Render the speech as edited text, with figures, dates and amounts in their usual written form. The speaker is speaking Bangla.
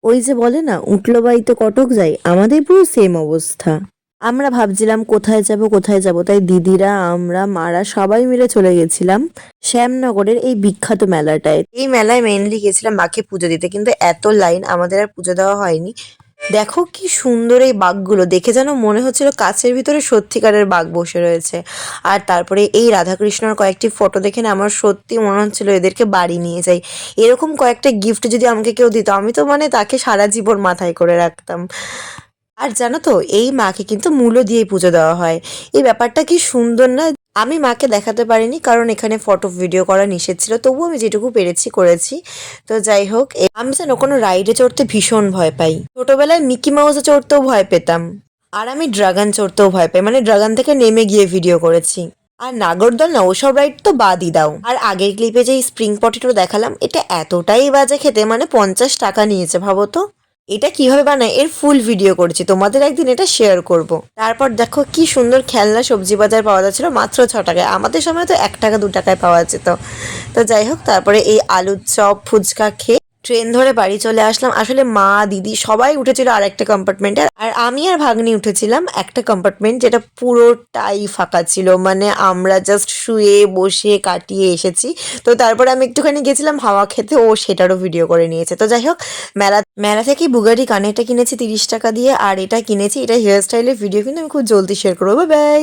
ওই যে বলে না, উঠলো বাড়িতে কটক যায়, আমাদের পুরো সেম অবস্থা। আমরা ভাবছিলাম কোথায় যাব, তাই দিদিরা, আমরা, মারা সবাই মিলে চলে গেছিলাম শ্যামনগরের এই বিখ্যাত মেলাটায়। এই মেলায় মেইনলি গেছিলাম মাকে পুজো দিতে, কিন্তু এত লাইন, আমাদের আর পুজো দেওয়া হয়নি। দেখো কি সুন্দর এই বাঘগুলো, দেখে যেন মনে হচ্ছিল কাছের ভিতরে সত্যিকারের বাঘ বসে রয়েছে। আর তারপরে এই রাধাকৃষ্ণর কয়েকটি ফটো দেখে না আমার সত্যি মনে হচ্ছিল এদেরকে বাড়ি নিয়ে যাই। এরকম কয়েকটা গিফট যদি আমাকে কেউ দিত, আমি তো মানে তাকে সারা জীবন মাথায় করে রাখতাম। আর জানো তো, এই মাকে কিন্তু মূল্য দিয়েই পুজো দেওয়া হয়। এই ব্যাপারটা কি সুন্দর না? আমি মাকে দেখাতে পারিনি কারণ এখানে ফটো ভিডিও করা নিষেধ ছিল, তবুও আমি যেটুকু পেরেছি করেছি। তো যাই হোক, আমি যেন কোনো রাইডে চড়তে ভীষণ ভয় পাই। ছোটবেলায় মিকি মাউসে চড়তেও ভয় পেতাম। আর আমি ড্রাগন চড়তেও ভয় পাই, মানে ড্রাগন থেকে নেমে গিয়ে ভিডিও করেছি। আর নাগরদোল না, ওসব রাইড তো বাদই দাও। আর আগের ক্লিপে যে স্প্রিং পটেটো দেখালাম, এটা এতটাই বাজে খেতে, মানে 50 টাকা নিয়েছে, ভাবো তো। এটা কিভাবে বানায় এর ফুল ভিডিও করেছি, তোমাদের একদিন এটা শেয়ার করব। তারপর দেখো কি সুন্দর খেলনা সবজি বাজার পাওয়া যাচ্ছিল মাত্র 6 টাকায়, আমাদের সময় তো 1 টাকা 2 টাকায় পাওয়া যেত। তো যাই হোক, তারপরে এই আলুর চপ ফুচকা খেয়ে ট্রেন ধরে বাড়ি চলে আসলাম। আসলে মা দিদি সবাই উঠেছিল আর একটা কম্পার্টমেন্টে, আর আমি আর ভাগ্নি উঠেছিলাম একটা কম্পার্টমেন্ট যেটা পুরোটাই ফাঁকা ছিল, মানে আমরা জাস্ট শুয়ে বসে কাটিয়ে এসেছি। তো তারপরে আমি একটুখানি গেছিলাম হাওয়া খেতে, ও সেটারও ভিডিও করে নিয়েছে। তো যাই হোক, মেলা মেলা থেকে বুগারি কানেরটা কিনেছি 30 টাকা দিয়ে, আর এটা কিনেছি, এটা হেয়ার স্টাইলের ভিডিও কিন্তু আমি খুব জলদি শেয়ার করবো। Bye bye.